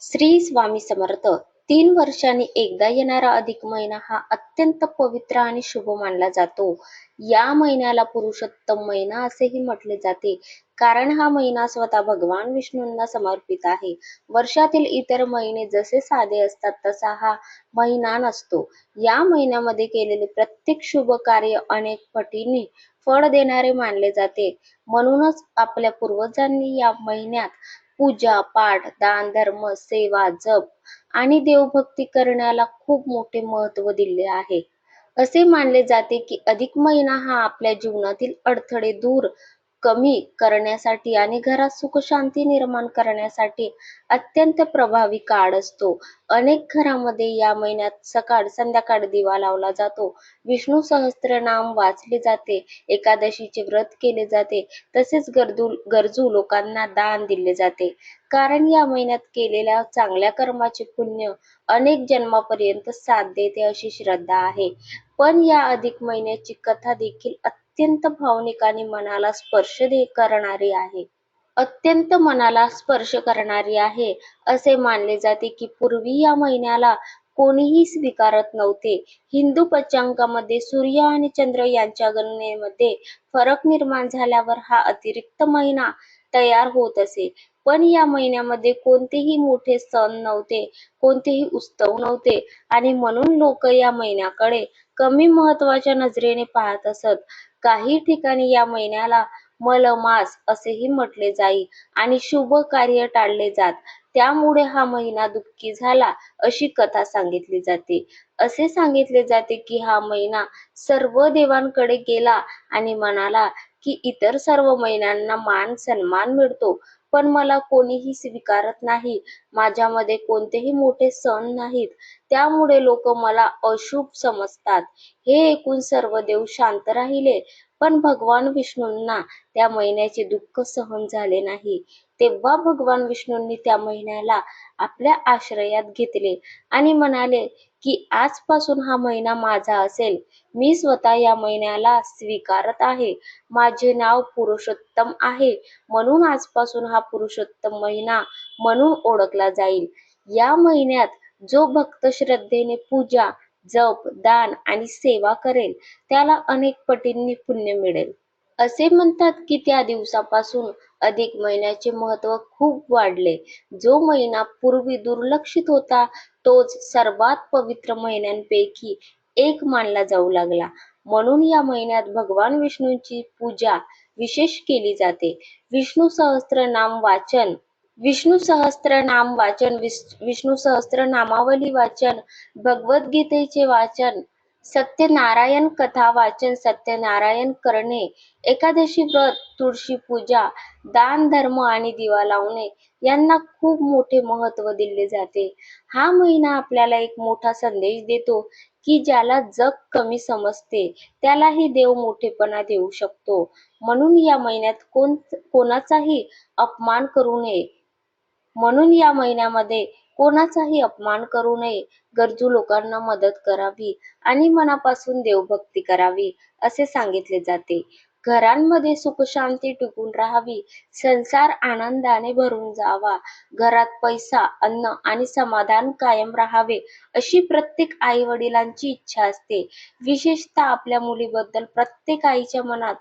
श्री स्वामी समर्थ. 3 वर्षांनी एकदा येणारा अधिक महिना हा अत्यंत पवित्र आणि शुभ मानला जातो. या महिन्याला पुरुषोत्तम महिना असेही म्हटले जाते, कारण हा महिना स्वतः भगवान विष्णूंना समर्पित आहे. वर्षातील इतर महिने जसे साधे असतात तसा हा महिना नसतो. या महिन्यामध्ये केलेले प्रत्येक शुभ कार्य अनेक पटीने फळ देणारे मानले जाते. म्हणूनच आपल्या पूर्वजांनी या महिन्यात पूजा पाठ, दान धर्म, सेवा, जप आणि देवभक्ती करण्याला खूप मोठे महत्त्व दिले आहे. असे मानले जाते की अधिक महिना हा आपल्या जीवनातील अडथळे दूर कमी करण्यासाठी आणि घरात सुखशांती निर्माण करण्यासाठी अत्यंत प्रभावी काळ असतो. अनेक घरामध्ये या महिन्यात सकाळ संध्याकाळ दिवा लावला जातो, विष्णू सहस्त्रनाम वाचले जाते, एकादशीचे व्रत केले जाते, तसेच गरजू लोकांना दान दिले जाते. कारण या महिन्यात केलेल्या चांगल्या कर्माचे पुण्य अनेक जन्मापर्यंत साथ देते अशी श्रद्धा आहे. पण या अधिक महिन्याची कथा देखील अत्यंत भावनिक आणि करणारी आहे. अत्यंत मनाला स्पर्श करणारी आहे. असे मानले जाते की पूर्वी या महिन्याला कोणीही स्वीकारत नव्हते. हिंदू पंचांगामध्ये सूर्य आणि चंद्र यांच्या गणनेमध्ये फरक निर्माण झाल्यावर हा अतिरिक्त महिना तयार होत असे. पण या महिन्यामध्ये कोणतेही मोठे सण नव्हते, कोणतेही उत्सव नव्हते आणि म्हणून लोक या महिन्याकडे कमी महत्वाच्या नजरेने पाहत असत. काही ठिकाणी या महिन्याला मलमास असेही म्हटले जाई आणि शुभ कार्य टाळले जात, त्यामुळे हा महिना दुःखी झाला अशी कथा सांगितली जाते. असे सांगितले जाते की हा महिना सर्व देवांकडे गेला आणि म्हणाला की इतर सर्व महिन्यांना मान सन्मान मिळतो, पण मला कोणीही स्वीकारत नाही. माझ्यामध्ये कोणतेही मोठे सण नाहीत, त्यामुळे लोक मला अशुभ समजतात. हे ऐकून सर्व देव शांत राहिले, पण भगवान विष्णूंना त्या महिन्याचे दुःख सहन झाले नाही. तेव्हा भगवान विष्णूंनी त्या महिन्याला आपल्या आश्रयात घेतले आणि म्हणाले की आजपासून हा महिना माझा असेल. मी स्वतः या महिन्याला स्वीकारत आहे. माझे नाव पुरुषोत्तम आहे, म्हणून आजपासून हा पुरुषोत्तम महिना म्हणून ओळखला जाईल. या महिन्यात जो भक्त श्रद्धेने पूजा, जप, दान आणि सेवा करेल त्याला अनेक पटींनी पुण्य मिळेल. असे म्हणतात की त्या दिवसापासून अधिक महिन्याचे महत्त्व खूप वाढले. जो महिना पूर्वी दुर्लक्षित होता तोच सर्वात पवित्र महिन्यांपैकी एक मानला जाऊ लागला. म्हणून या महिन्यात भगवान विष्णूंची पूजा विशेष केली जाते. विष्णू सहस्त्रनाम वाचन, विष्णू सहस्त्रनामावली वाचन, भगवद्गीतेचे वाचन, सत्यनारायण कथा वाचन, सत्यनारायण करणे, एकादशी व्रत, तुळशी पूजा, दान धर्म आणि दिवा लावणे यांना खूप मोठे महत्त्व दिले जाते. हा महिना आपल्याला एक मोठा संदेश देतो की ज्याला जग कमी समजते त्यालाही देव मोठेपणा देऊ शकतो. म्हणून या महिन्यात कोणाचाही अपमान करू नये. म्हणून या महिन्यामध्ये कोणाचाही अपमान करू नये, गरजू लोकांना मदत करावी आणि मनापासून देवभक्ती करावी असे सांगितले जाते. घरांमध्ये सुखशांती टिकून राहावी, संसार आनंदाने भरून जावा, घरात पैसा, अन्न आणि समाधान कायम राहावे अशी प्रत्येक आई वडिलांची इच्छा असते. विशेषतः आपल्या मुलीबद्दल प्रत्येक आईच्या मनात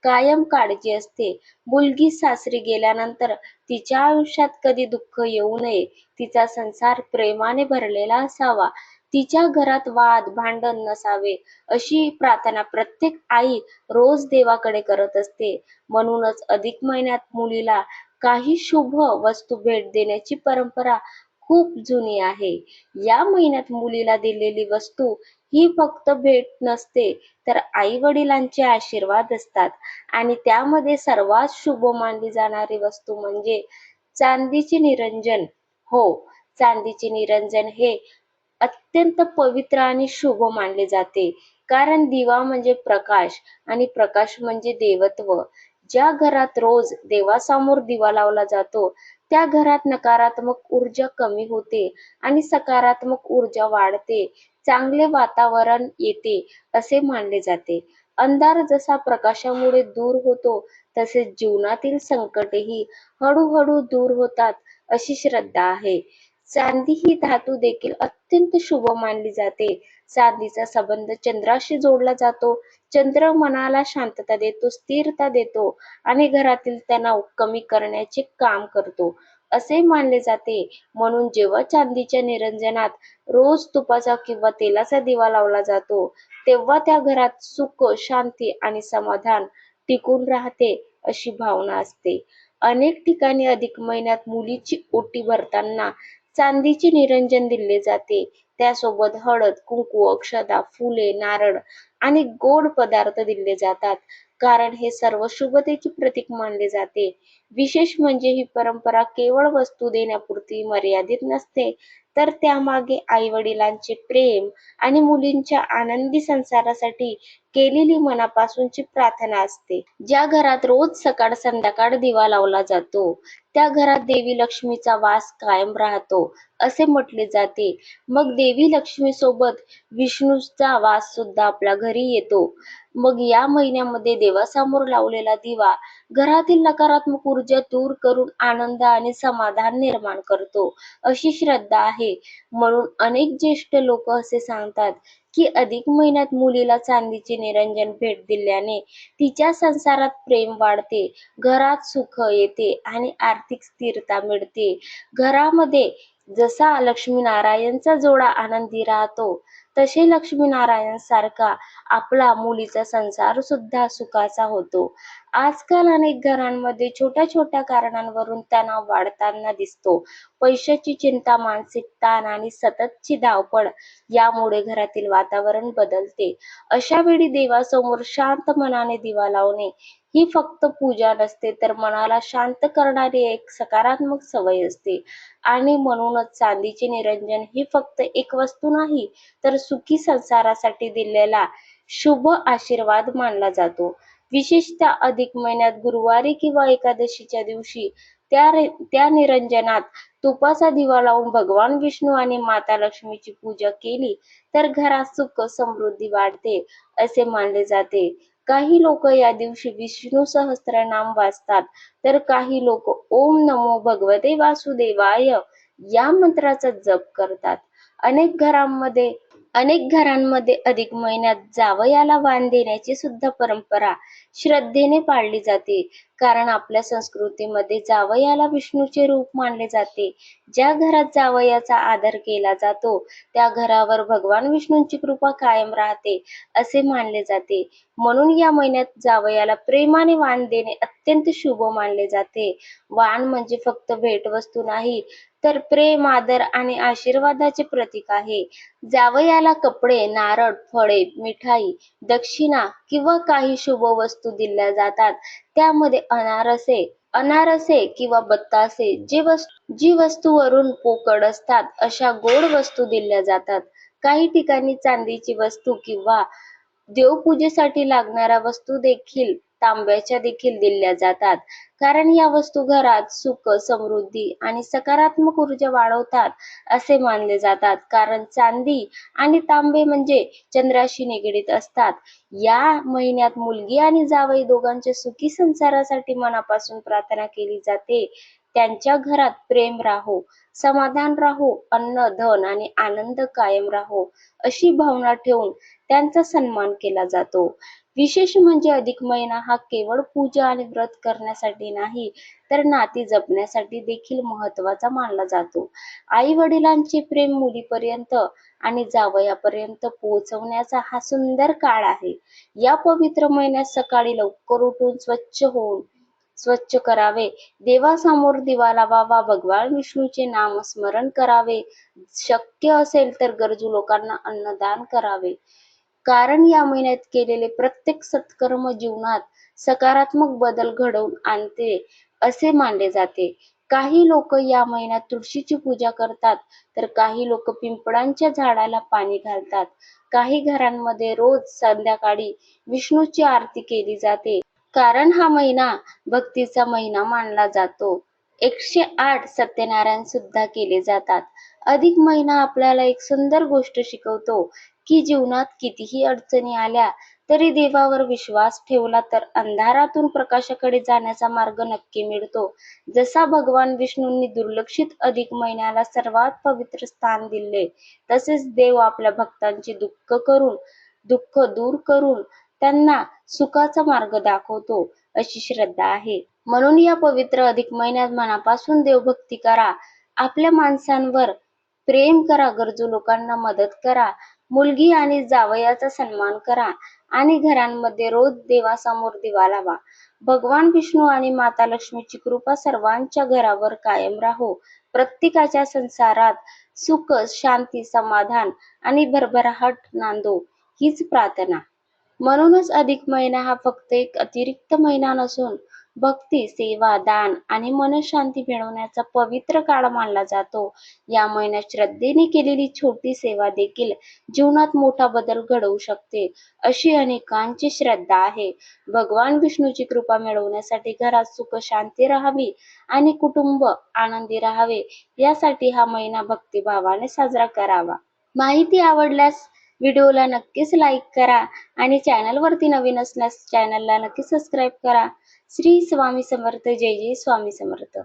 कायम काळजी असते. मुलगी सासरी गेल्यानंतर तिच्या आयुष्यात कधी दुःख येऊ नये, तिचा संसार प्रेमाने भरलेला असावा, तिच्या घरात वाद भांडण नसावे अशी प्रार्थना प्रत्येक आई रोज देवाकडे करत असते. म्हणूनच अधिक महिन्यात मुलीला काही शुभ वस्तू भेट देण्याची परंपरा खूप जुनी आहे. या महिन्यात मुलीला दिलेली वस्तू ही फक्त भेट नसते, तर आई वडिलांचे आशीर्वाद असतात आणि त्यामध्ये सर्वात शुभ मानली जाणारी वस्तू म्हणजे चांदीचे निरंजन. हो, चांदीचे निरंजन हे अत्यंत पवित्र आणि शुभ मानले जाते, कारण दिवा म्हणजे प्रकाश आणि प्रकाश म्हणजे देवत्व. ज्या घरात रोज देवासमोर दिवा लावला जातो त्या घरात नकारात्मक ऊर्जा कमी होते आणि सकारात्मक ऊर्जा वाढते, चांगले वातावरण येते असे मानले जाते. अंधार जसा प्रकाशामुळे दूर होतो तसेच जीवनातील संकटेही हळूहळू दूर होतात अशी श्रद्धा आहे. चांदी ही धातू देखील अत्यंत शुभ मानली जाते. चांदीचा संबंध चंद्राशी जोडला जातो. चंद्र मनाला शांतता देतो, स्थिरता देतो आणि घरातील तणाव कमी करण्याचे काम करतो असे मानले जाते. म्हणून जेव्हा चांदीच्या निरंजनात रोज तुपाचा किंवा तेलाचा दिवा लावला जातो, तेव्हा त्या घरात सुख, शांती आणि समाधान टिकून राहते अशी भावना असते. अनेक ठिकाणी अधिक महिन्यात मुलीची ओटी भरताना चांदीचे निरंजन दिले जाते. त्यासोबत हळद, कुंकू, अक्षता, फुले, नारळ आणि गोड पदार्थ दिले जातात. कारण हे सर्व शुभतेचे प्रतीक मानले जाते. विशेष म्हणजे ही परंपरा केवळ वस्तू देण्यापुरती मर्यादित नसते, तर त्यामागे आई वडिलांचे प्रेम आणि मुलींच्या आनंदी संसारासाठी केलेली मनापासूनची प्रार्थना असते. ज्या घरात रोज सकाळ संध्याकाळ दिवा लावला जातो, त्या घरात देवी लक्ष्मीचा वास कायम राहतो असे म्हटले जाते. मग देवी लक्ष्मी सोबत विष्णूचा वास सुद्धा आपल्या घरी येतो. मग या महिन्यामध्ये देवासमोर लावलेला दिवा घरातील नकारात्मक ऊर्जा दूर करून आनंद आणि समाधान निर्माण करतो अशी श्रद्धा आहे. म्हणून अनेक ज्येष्ठ लोक असे सांगतात की अधिक महिन्यात मुलीला चांदीचे निरंजन भेट दिल्याने तिच्या संसारात प्रेम वाढते, घरात सुख येते आणि आर्थिक स्थिरता मिळते. घरामध्ये जसा लक्ष्मीनारायणचा जोडा आनंदी राहतो, तसे लक्ष्मीनारायण सारखा आपला मुलीचा संसार सुद्धा सुखाचा होतो. आजकाल अनेक घरांमध्ये छोट्या छोट्या कारणांवरून तणाव वाढताना दिसतो. पैशाची चिंता, मानसिक ताण आणि सततची धावपळ यामुळे घरातील वातावरण बदलते. अशा वेळी देवासमोर शांत मनाने दिवा लावणे ही फक्त पूजा नसते, तर मनाला शांत करणारी एक सकारात्मक सवय असते. आणि म्हणूनच चांदीचे निरंजन ही फक्त एक वस्तू नाही, तर सुखी संसारासाठी दिलेला शुभ आशीर्वाद मानला जातो. विशेषतः अधिक महिन्यात गुरुवारी किंवा एकादशीच्या दिवशी त्या निरंजनात तुपाचा दिवा लावून भगवान विष्णू आणि माता लक्ष्मीची पूजा केली तर घरात सुख समृद्धी वाढते असे मानले जाते. काही लोक या दिवशी विष्णू सहस्त्रनाम वाचतात, तर काही लोक ओम नमो भगवते वासुदेवाय या मंत्राचा जप करतात. अनेक घरांमध्ये अनेक घरांमध्ये अधिक महिन्यात जावयाला वाण देण्याची सुद्धा परंपरा श्रद्धेने पाळली जाते. कारण आपल्या संस्कृतीमध्ये जावयाला विष्णूचे रूप मानले जाते. ज्या घरात जावयाचा आदर केला जातो, त्या घरावर भगवान विष्णूंची कृपा कायम राहते असे मानले जाते. म्हणून या महिन्यात जावयाला प्रेमाने वाण देणे अत्यंत शुभ मानले जाते. वाण म्हणजे फक्त भेटवस्तू नाही, तर प्रेम, आदर आणि आशीर्वादाचे प्रतीक आहे. जावयाला कपडे, नारळ, फळे, मिठाई, दक्षिणा किंवा काही शुभ वस्तू दिल्या जातात. त्यामध्ये अनारसे किंवा बत्तासे जी वस्तू वरून पोकळ असतात अशा गोड वस्तू दिल्या जातात. काही ठिकाणी चांदीची वस्तू किंवा देवपूजेसाठी लागणाऱ्या वस्तू देखील तांब्याच्या देखील दिल्या जातात. कारण या वस्तू घरात सुख, समृद्धी आणि सकारात्मक ऊर्जा वाढवतात असे मानले जातात. कारण चांदी आणि तांबे म्हणजे चंद्राशी निगडीत असतात. या महिन्यात मुलगी आणि जावई दोघांच्या सुखी संसारासाठी मनापासून प्रार्थना केली जाते. त्यांच्या घरात प्रेम राहो, समाधान राहो, अन्न, धन आणि आनंद कायम राहो अशी भावना ठेवून त्यांचा सन्मान केला जातो. विशेष म्हणजे अधिक महिना हा केवळ पूजा आणि व्रत करण्यासाठी नाही, तर नाती जपण्यासाठी देखील महत्वाचा मानला जातो. आई वडिलांचे प्रेम मुलीपर्यंत आणि जावयापर्यंत पोहोचवण्याचा हा सुंदर काळ आहे. या पवित्र महिन्यात सकाळी लवकर उठून स्वच्छ करावे, देवासमोर दिवा लावावा, भगवान विष्णूचे नामस्मरण करावे, शक्य असेल तर गरजू लोकांना अन्नदान करावे. कारण या महिन्यात केलेले प्रत्येक सत्कर्म जीवनात सकारात्मक बदल घडवून आणते असे मानले जाते. काही लोक या महिन्यात तुळशीची पूजा करतात, तर काही लोक पिंपळांच्या झाडाला पाणी घालतात. काही घरांमध्ये रोज संध्याकाळी विष्णूची आरती केली जाते. कारण हा महिना भक्तीचा महिना मानला जातो. 108 सत्यनारायण सुद्धा केले जातात. अधिक महिना आपल्याला एक सुंदर गोष्ट शिकवतो की जीवनात कितीही अडचणी आल्या तरी देवावर विश्वास ठेवला तर अंधारातून प्रकाशाकडे जाण्याचा मार्ग नक्की मिळतो. जसा भगवान विष्णूंनी दुर्लक्षित अधिक महिन्याला सर्वात पवित्र स्थान दिले, तसेच देव आपल्या भक्तांचे दुःख दूर करून त्यांना सुखाचा मार्ग दाखवतो, अशी श्रद्धा आहे. म्हणून या पवित्र अधिक महिन्यात मनापासून देवभक्ती करा, आपल्या माणसांवर प्रेम करा, गरजू लोकांना मदत करा, मुलगी आणि जावयाचा सन्मान करा आणि घरांमध्ये रोज देवासमोर दिवा लावा. भगवान विष्णू आणि माता लक्ष्मीची कृपा सर्वांच्या घरावर कायम राहो. प्रत्येकाच्या संसारात सुख, शांती, समाधान आणि भरभराट नांदो, हीच प्रार्थना. म्हणूनच अधिक महिना हा फक्त एक अतिरिक्त महिना नसून भक्ती, सेवा, दान आणि मनशांती मिळवण्याचा पवित्र काळ मानला जातो. या महिन्यात श्रद्धेने केलेली छोटी सेवा देखील जीवनात मोठा बदल घडवू शकते, अशी अनेकांची श्रद्धा आहे. भगवान विष्णूची कृपा मिळवण्यासाठी घरात सुख शांती राहावी आणि कुटुंब आनंदी राहावे, यासाठी हा महिना भक्तिभावाने साजरा करावा. माहिती आवडल्यास व्हिडिओला नक्कीच लाईक करा आणि चॅनलवरती नवीन असल्यास चॅनलला नक्की सबस्क्राईब करा. श्री स्वामी समर्थ. जय जय स्वामी समर्थ.